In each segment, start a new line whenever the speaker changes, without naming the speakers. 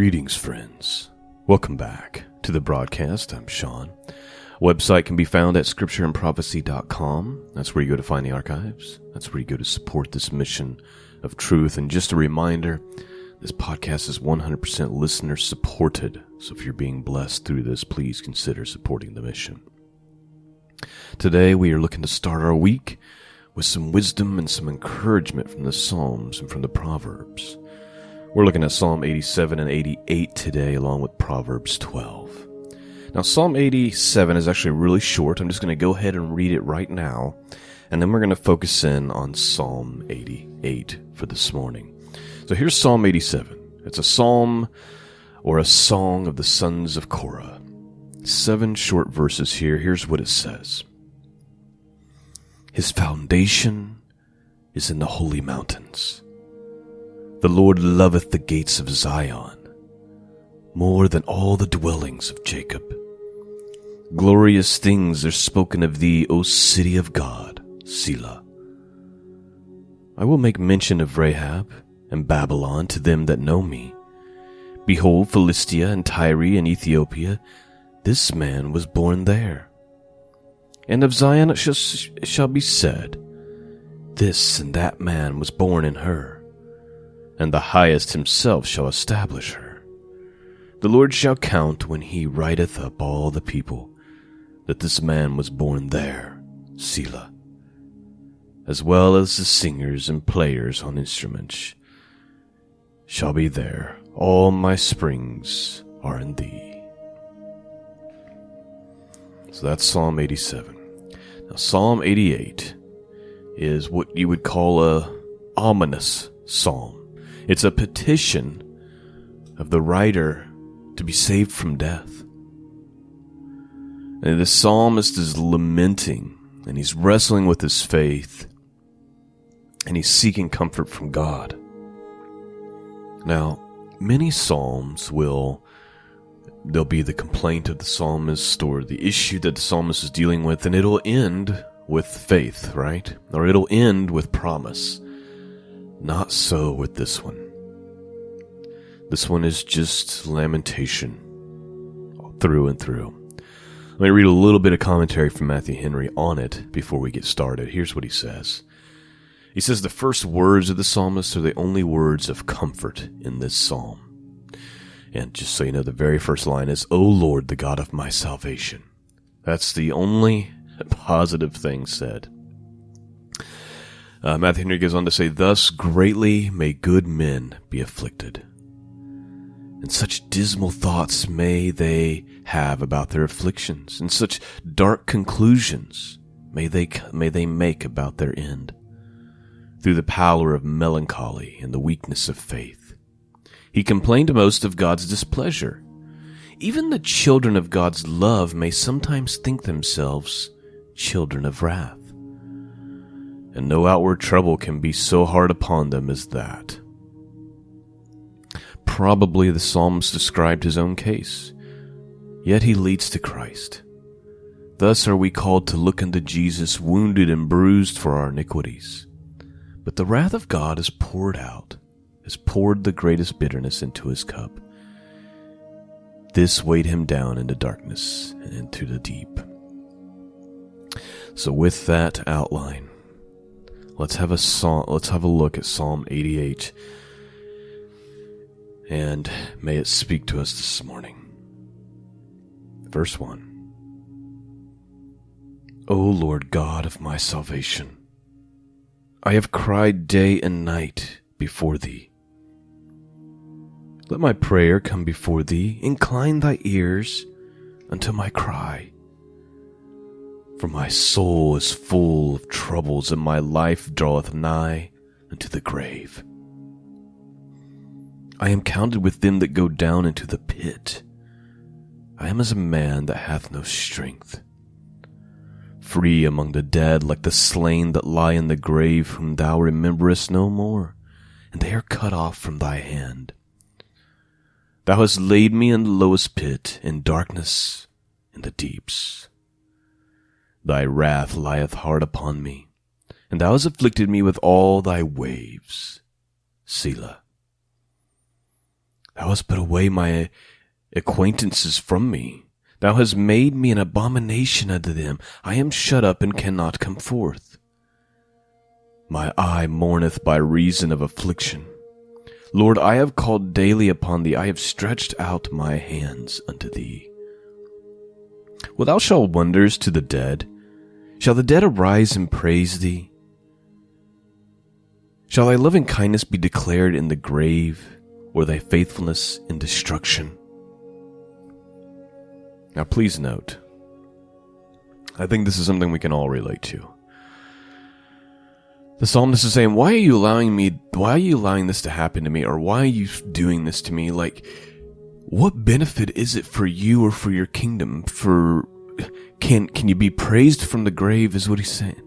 Greetings, friends. Welcome back to the broadcast. I'm Shawn. Website can be found at scriptureandprophecy.com. That's where you go to find the archives. That's where you go to support this mission of truth. And just a reminder, this podcast is 100% listener supported. So if you're being blessed through this, please consider supporting the mission. Today we are looking to start our week with some wisdom and some encouragement from the Psalms and from the Proverbs. We're looking at Psalm 87 and 88 today, along with Proverbs 12. Now, Psalm 87 is actually really short. I'm just going to go ahead and read it right now, and then we're going to focus in on Psalm 88 for this morning. So here's Psalm 87. It's a psalm or a song of the sons of Korah. 7 short verses here. Here's what it says. His foundation is in the holy mountains. The Lord loveth the gates of Zion more than all the dwellings of Jacob. Glorious things are spoken of thee, O city of God, Selah. I will make mention of Rahab and Babylon to them that know me. Behold, Philistia and Tyre and Ethiopia, this man was born there. And of Zion it shall be said, this and that man was born in her. And the highest himself shall establish her. The Lord shall count when he writeth up all the people, that this man was born there, Selah. As well as the singers and players on instruments shall be there. All my springs are in thee. So that's Psalm 87. Now Psalm 88 is what you would call a ominous psalm. It's a petition of the writer to be saved from death. And the psalmist is lamenting, and he's wrestling with his faith, and he's seeking comfort from God. Now, many psalms there'll be the complaint of the psalmist or the issue that the psalmist is dealing with, and it'll end with faith, right? Or it'll end with promise. Not so with this one. This one is just lamentation through and through. Let me read a little bit of commentary from Matthew Henry on it before we get started. Here's what he says. He says the first words of the psalmist are the only words of comfort in this psalm. And just so you know, the very first line is, O Lord, the God of my salvation. That's the only positive thing said. Matthew Henry goes on to say, thus greatly may good men be afflicted. And such dismal thoughts may they have about their afflictions, and such dark conclusions may they make about their end. Through the pallor of melancholy and the weakness of faith, he complained most of God's displeasure. Even the children of God's love may sometimes think themselves children of wrath. And no outward trouble can be so hard upon them as that. Probably the psalmist described his own case, yet he leads to Christ. Thus are we called to look unto Jesus, wounded and bruised for our iniquities. But the wrath of God is poured out, has poured the greatest bitterness into his cup. This weighed him down into darkness and into the deep. So with that outline, let's have a look at Psalm 88, and may it speak to us this morning. Verse 1. O Lord God of my salvation, I have cried day and night before thee. Let my prayer come before thee. Incline thy ears unto my cry. For my soul is full of troubles, and my life draweth nigh unto the grave. I am counted with them that go down into the pit. I am as a man that hath no strength. Free among the dead, like the slain that lie in the grave, whom thou rememberest no more, and they are cut off from thy hand. Thou hast laid me in the lowest pit, in darkness, in the deeps. Thy wrath lieth hard upon me, and thou hast afflicted me with all thy waves. Selah. Thou hast put away my acquaintances from me. Thou hast made me an abomination unto them. I am shut up and cannot come forth. My eye mourneth by reason of affliction. Lord, I have called daily upon thee. I have stretched out my hands unto thee. Wilt thou show wonders to the dead? Shall the dead arise and praise thee? Shall thy loving kindness be declared in the grave, or thy faithfulness in destruction? Now please note, I think this is something we can all relate to. The psalmist is saying, why are you allowing this to happen to me? Or why are you doing this to me? Like, what benefit is it for you or for your kingdom? Can you be praised from the grave, is what he's saying.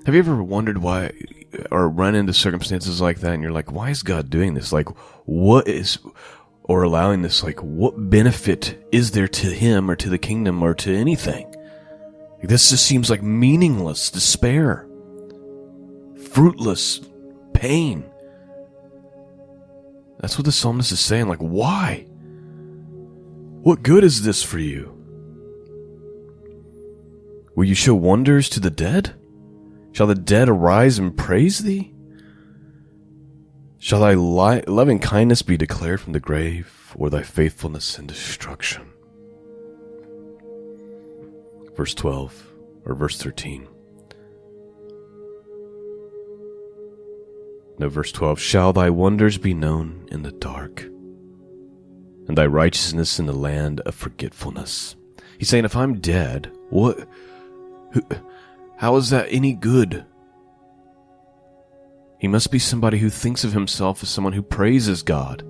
Have you ever wondered why, or run into circumstances like that and you're like, why is God doing this? Like, or allowing this, like, what benefit is there to him or to the kingdom or to anything? This just seems like meaningless despair, fruitless pain. That's what the psalmist is saying. Like, why? What good is this for you? Will you show wonders to the dead? Shall the dead arise and praise thee? Shall thy loving kindness be declared from the grave, or thy faithfulness in destruction? Verse 12, or verse 13. No, verse 12. Shall thy wonders be known in the dark, and thy righteousness in the land of forgetfulness? He's saying, if I'm dead, how is that any good? He must be somebody who thinks of himself as someone who praises God,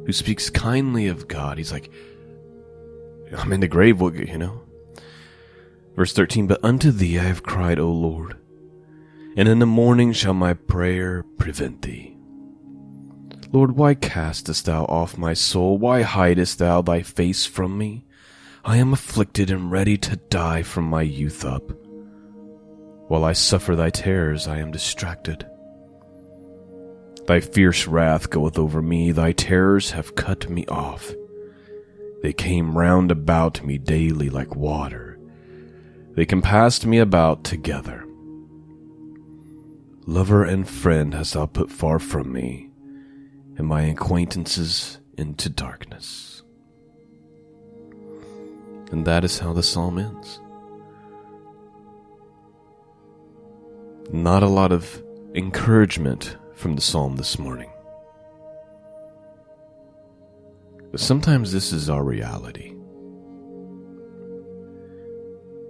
who speaks kindly of God. He's like, I'm in the grave, Verse 13, but unto thee I have cried, O Lord, and in the morning shall my prayer prevent thee. Lord, why castest thou off my soul? Why hidest thou thy face from me? I am afflicted and ready to die from my youth up. While I suffer thy terrors, I am distracted. Thy fierce wrath goeth over me, thy terrors have cut me off. They came round about me daily like water. They compassed me about together. Lover and friend hast thou put far from me, and my acquaintances into darkness. And that is how the psalm ends. Not a lot of encouragement from the psalm this morning. But sometimes this is our reality.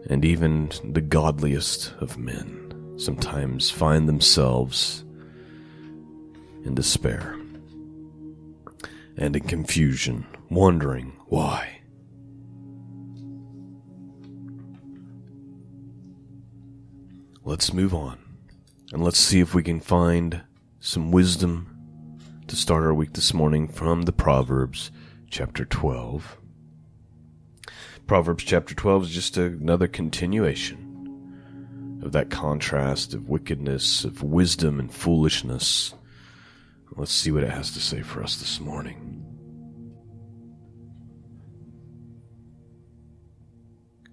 And even the godliest of men sometimes find themselves in despair and in confusion, wondering why. Let's move on, and let's see if we can find some wisdom to start our week this morning from the Proverbs chapter 12. Proverbs chapter 12 is just another continuation of that contrast of wickedness, of wisdom and foolishness. Let's see what it has to say for us this morning.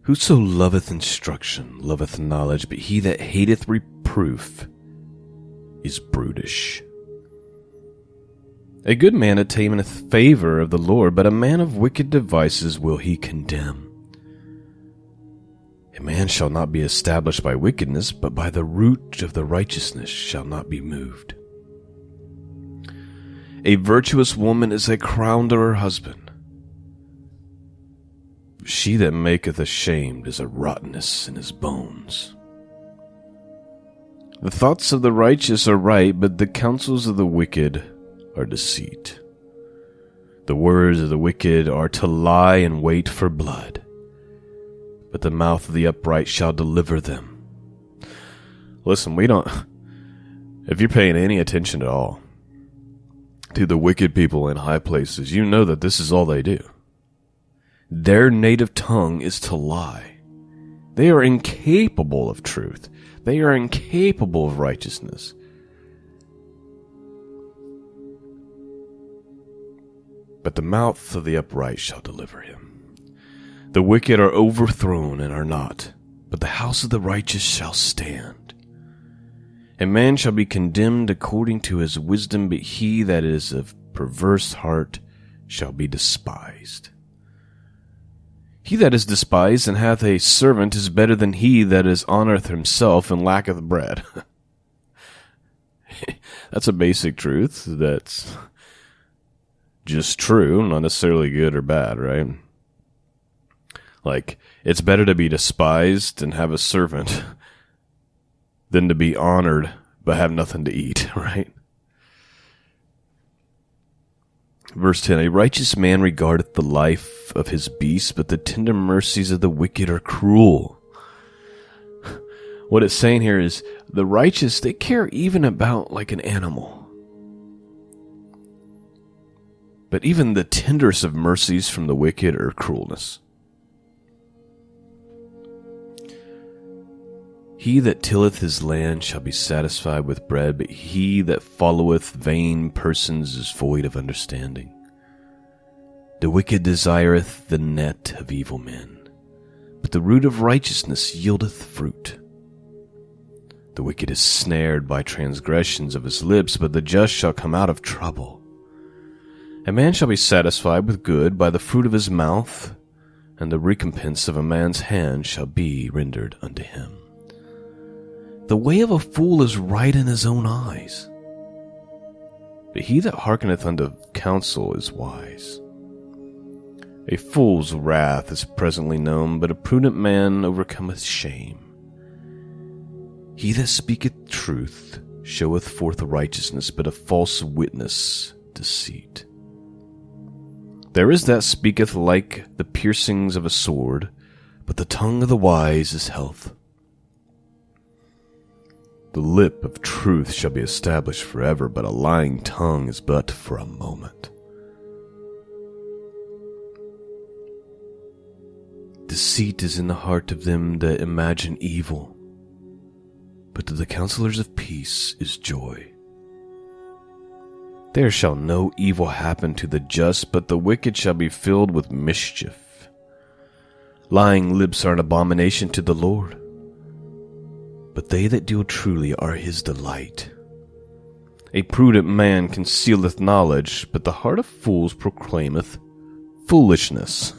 Whoso loveth instruction loveth knowledge, but he that hateth reproof is brutish. A good man attaineth favor of the Lord, but a man of wicked devices will he condemn. A man shall not be established by wickedness, but by the root of the righteousness shall not be moved. A virtuous woman is a crown to her husband. She that maketh ashamed is a rottenness in his bones. The thoughts of the righteous are right, but the counsels of the wicked are deceit. The words of the wicked are to lie and wait for blood, but the mouth of the upright shall deliver them. Listen, if you're paying any attention at all to the wicked people in high places, you know that this is all they do. Their native tongue is to lie. They are incapable of truth. They are incapable of righteousness. but the mouth of the upright shall deliver him. The wicked are overthrown and are not, but the house of the righteous shall stand. A man shall be condemned according to his wisdom, but he that is of perverse heart shall be despised. He that is despised and hath a servant is better than he that is honoreth himself and lacketh bread. That's a basic truth that's just true, not necessarily good or bad, right? Like, it's better to be despised and have a servant than to be honored but have nothing to eat, right? Verse 10, a righteous man regardeth the life of his beast, but the tender mercies of the wicked are cruel. What it's saying here is the righteous, they care even about like an animal. But even the tenderest of mercies from the wicked are cruelness. He that tilleth his land shall be satisfied with bread, but he that followeth vain persons is void of understanding. The wicked desireth the net of evil men, but the root of righteousness yieldeth fruit. The wicked is snared by transgressions of his lips, but the just shall come out of trouble. A man shall be satisfied with good by the fruit of his mouth, and the recompense of a man's hand shall be rendered unto him. The way of a fool is right in his own eyes, but he that hearkeneth unto counsel is wise. A fool's wrath is presently known, but a prudent man overcometh shame. He that speaketh truth showeth forth righteousness, but a false witness deceit. There is that speaketh like the piercings of a sword, but the tongue of the wise is health. The lip of truth shall be established forever, but a lying tongue is but for a moment. Deceit is in the heart of them that imagine evil, but to the counselors of peace is joy. There shall no evil happen to the just, but the wicked shall be filled with mischief. Lying lips are an abomination to the Lord, but they that deal truly are his delight. A prudent man concealeth knowledge, but the heart of fools proclaimeth foolishness.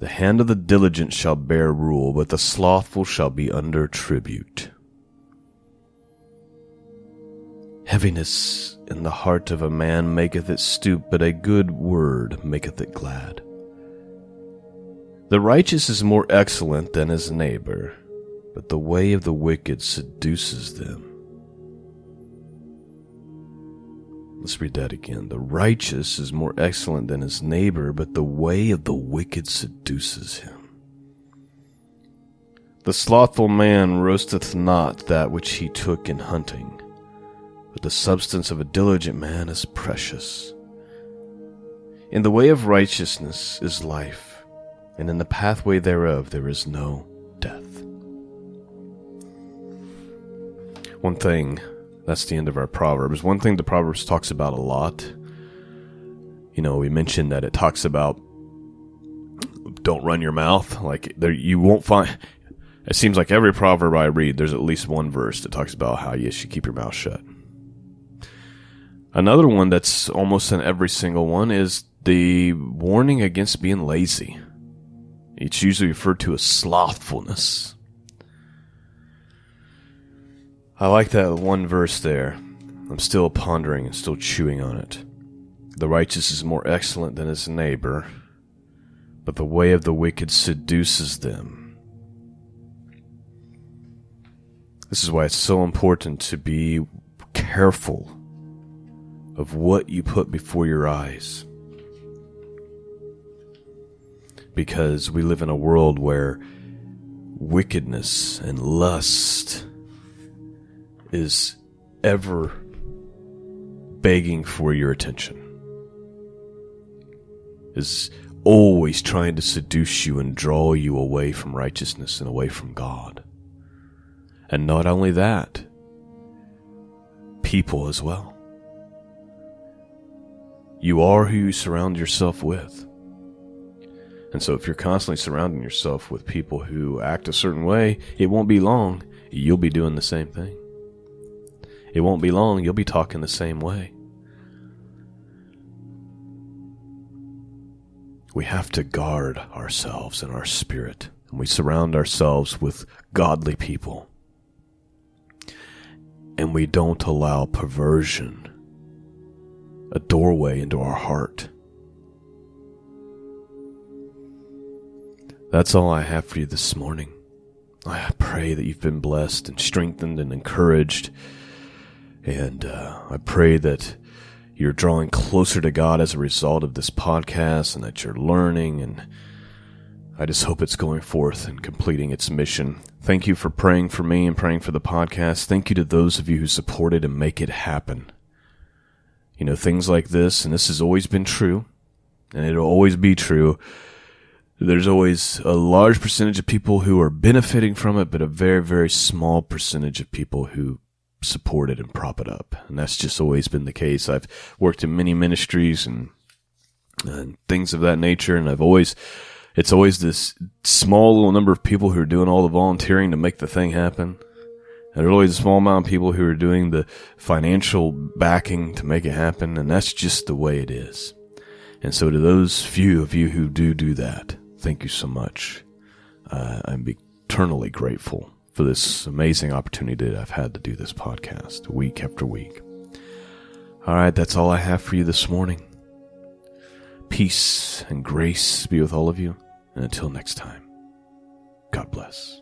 The hand of the diligent shall bear rule, but the slothful shall be under tribute. Heaviness in the heart of a man maketh it stoop, but a good word maketh it glad. The righteous is more excellent than his neighbor, but the way of the wicked seduces them. Let's read that again. The righteous is more excellent than his neighbor, but the way of the wicked seduces him. The slothful man roasteth not that which he took in hunting, but the substance of a diligent man is precious. In the way of righteousness is life, and in the pathway thereof there is no death. One thing, that's the end of our Proverbs. One thing the Proverbs talks about a lot, we mentioned that it talks about don't run your mouth. Like, there, you won't find, it seems like every proverb I read, there's at least one verse that talks about how you should keep your mouth shut. Another one that's almost in every single one is the warning against being lazy. It's usually referred to as slothfulness. I like that one verse there. I'm still pondering and still chewing on it. The righteous is more excellent than his neighbor, but the way of the wicked seduces them. This is why it's so important to be careful of what you put before your eyes. Because we live in a world where wickedness and lust is ever begging for your attention. Is always trying to seduce you and draw you away from righteousness and away from God. And not only that, people as well. You are who you surround yourself with. And so if you're constantly surrounding yourself with people who act a certain way, it won't be long, you'll be doing the same thing. It won't be long, you'll be talking the same way. We have to guard ourselves and our spirit, and we surround ourselves with godly people. And we don't allow perversion a doorway into our heart. That's all I have for you this morning. I pray that you've been blessed and strengthened and encouraged. And I pray that you're drawing closer to God as a result of this podcast, and that you're learning. And I just hope it's going forth and completing its mission. Thank you for praying for me and praying for the podcast. Thank you to those of you who support it and make it happen. You know, things like this, and this has always been true, and it'll always be true. There's always a large percentage of people who are benefiting from it, but a very, very small percentage of people who support it and prop it up. And that's just always been the case. I've worked in many ministries and things of that nature, and it's always this small little number of people who are doing all the volunteering to make the thing happen. And there's always a small amount of people who are doing the financial backing to make it happen, and that's just the way it is. And so to those few of you who do that, thank you so much. I'm eternally grateful for this amazing opportunity that I've had to do this podcast week after week. All right, that's all I have for you this morning. Peace and grace be with all of you, and until next time, God bless.